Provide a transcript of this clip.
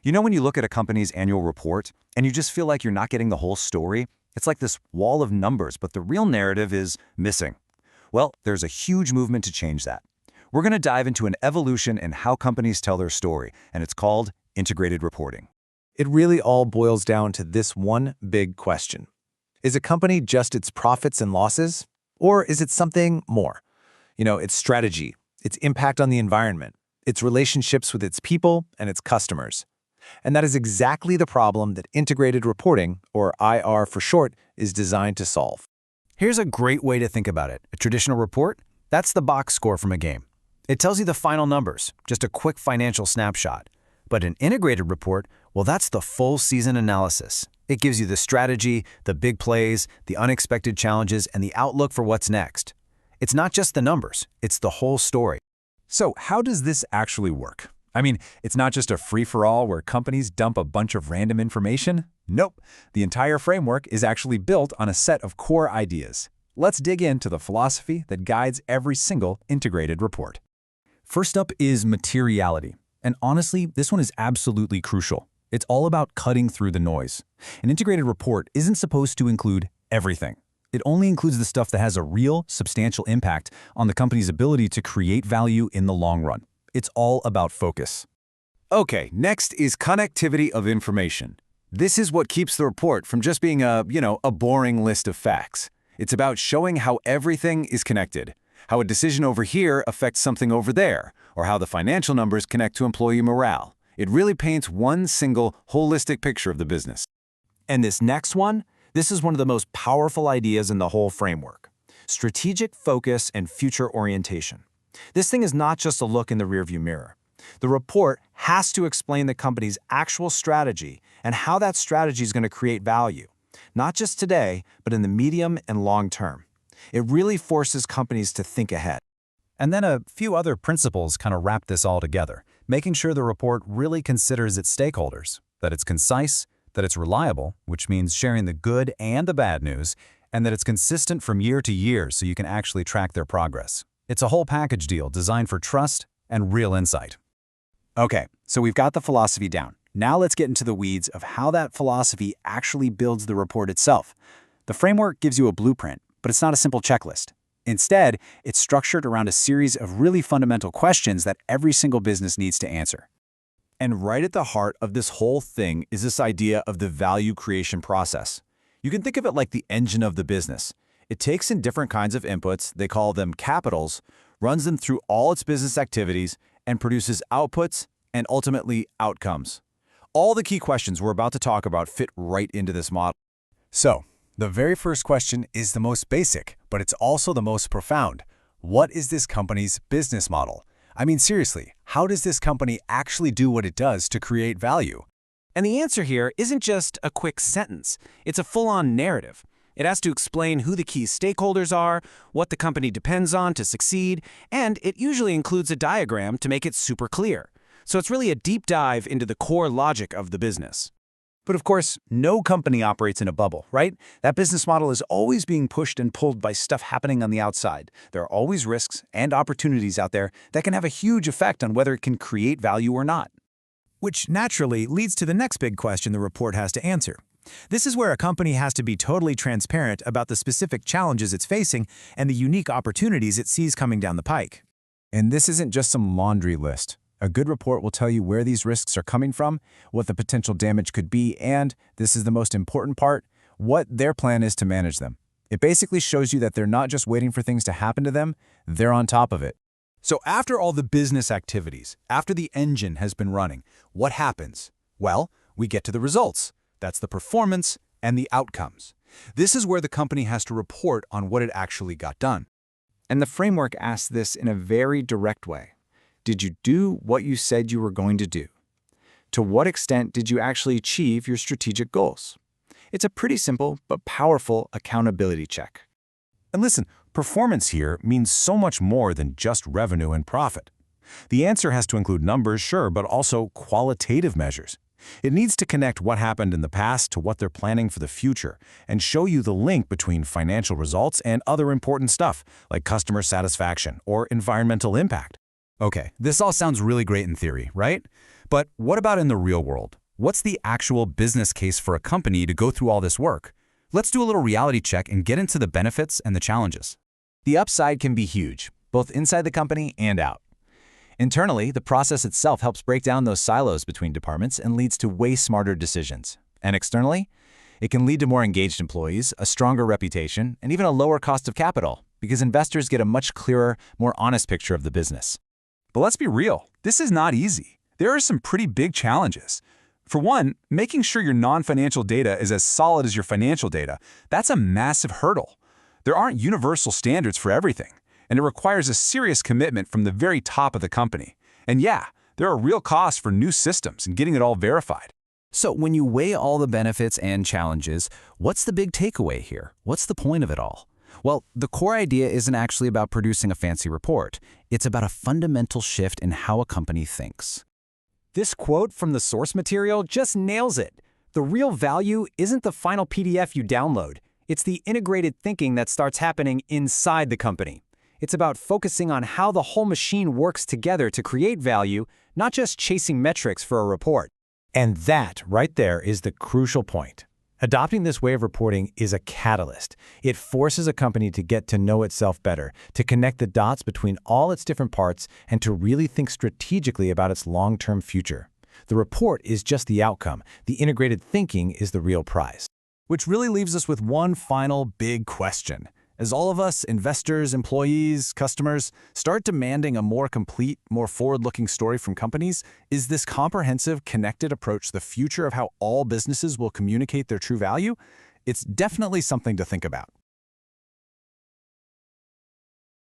You know when you look at a company's annual report and you just feel like you're not getting the whole story? It's like this wall of numbers, but the real narrative is missing. Well, there's a huge movement to change that. We're going to dive into an evolution in how companies tell their story, and it's called integrated reporting. It really all boils down to this one big question. Is a company just its profits and losses? Or is it something more? Its strategy, its impact on the environment, its relationships with its people and its customers. And that is exactly the problem that integrated reporting, or IR for short, is designed to solve. Here's a great way to think about it. A traditional report, that's the box score from a game. It tells you the final numbers, just a quick financial snapshot. But an integrated report, well, that's the full season analysis. It gives you the strategy, the big plays, the unexpected challenges, and the outlook for what's next. It's not just the numbers, it's the whole story. So how does this actually work? I mean, it's not just a free-for-all where companies dump a bunch of random information. Nope. The entire framework is actually built on a set of core ideas. Let's dig into the philosophy that guides every single integrated report. First up is materiality. And honestly, this one is absolutely crucial. It's all about cutting through the noise. An integrated report isn't supposed to include everything. It only includes the stuff that has a real, substantial impact on the company's ability to create value in the long run. It's all about focus. Okay, next is connectivity of information. This is what keeps the report from just being a boring list of facts. It's about showing how everything is connected, how a decision over here affects something over there, or how the financial numbers connect to employee morale. It really paints one single, holistic picture of the business. And this next one, this is one of the most powerful ideas in the whole framework. Strategic focus and future orientation. This thing is not just a look in the rearview mirror. The report has to explain the company's actual strategy and how that strategy is going to create value, not just today, but in the medium and long term. It really forces companies to think ahead. And then a few other principles kind of wrap this all together, making sure the report really considers its stakeholders, that it's concise, that it's reliable, which means sharing the good and the bad news, and that it's consistent from year to year so you can actually track their progress. It's a whole package deal designed for trust and real insight. Okay, so we've got the philosophy down. Now let's get into the weeds of how that philosophy actually builds the report itself. The framework gives you a blueprint, but it's not a simple checklist. Instead, it's structured around a series of really fundamental questions that every single business needs to answer. And right at the heart of this whole thing is this idea of the value creation process. You can think of it like the engine of the business. It takes in different kinds of inputs, they call them capitals, runs them through all its business activities, and produces outputs and ultimately outcomes. All the key questions we're about to talk about fit right into this model. So, the very first question is the most basic, but it's also the most profound. What is this company's business model? I mean, seriously, how does this company actually do what it does to create value? And the answer here isn't just a quick sentence. It's a full-on narrative. It has to explain who the key stakeholders are, what the company depends on to succeed, and it usually includes a diagram to make it super clear. So it's really a deep dive into the core logic of the business. But of course, no company operates in a bubble, right? That business model is always being pushed and pulled by stuff happening on the outside. There are always risks and opportunities out there that can have a huge effect on whether it can create value or not. Which naturally leads to the next big question the report has to answer. This is where a company has to be totally transparent about the specific challenges it's facing and the unique opportunities it sees coming down the pike. And this isn't just some laundry list. A good report will tell you where these risks are coming from, what the potential damage could be, and, this is the most important part, what their plan is to manage them. It basically shows you that they're not just waiting for things to happen to them, they're on top of it. So after all the business activities, after the engine has been running, what happens? Well, we get to the results. That's the performance and the outcomes. This is where the company has to report on what it actually got done. And the framework asks this in a very direct way. Did you do what you said you were going to do? To what extent did you actually achieve your strategic goals? It's a pretty simple but powerful accountability check. And listen, performance here means so much more than just revenue and profit. The answer has to include numbers, sure, but also qualitative measures. It needs to connect what happened in the past to what they're planning for the future and show you the link between financial results and other important stuff like customer satisfaction or environmental impact. Okay, this all sounds really great in theory, right? But what about in the real world? What's the actual business case for a company to go through all this work? Let's do a little reality check and get into the benefits and the challenges. The upside can be huge, both inside the company and out. Internally, the process itself helps break down those silos between departments and leads to way smarter decisions. And externally, it can lead to more engaged employees, a stronger reputation, and even a lower cost of capital, because investors get a much clearer, more honest picture of the business. But let's be real, this is not easy. There are some pretty big challenges. For one, making sure your non-financial data is as solid as your financial data, that's a massive hurdle. There aren't universal standards for everything, and it requires a serious commitment from the very top of the company. And yeah, there are real costs for new systems and getting it all verified. So when you weigh all the benefits and challenges, what's the big takeaway here? What's the point of it all? Well, the core idea isn't actually about producing a fancy report. It's about a fundamental shift in how a company thinks. This quote from the source material just nails it. The real value isn't the final PDF you download. It's the integrated thinking that starts happening inside the company. It's about focusing on how the whole machine works together to create value, not just chasing metrics for a report. And that, right there, is the crucial point. Adopting this way of reporting is a catalyst. It forces a company to get to know itself better, to connect the dots between all its different parts, and to really think strategically about its long-term future. The report is just the outcome. The integrated thinking is the real prize. Which really leaves us with one final big question. As all of us, investors, employees, customers, start demanding a more complete, more forward-looking story from companies, is this comprehensive, connected approach the future of how all businesses will communicate their true value? It's definitely something to think about.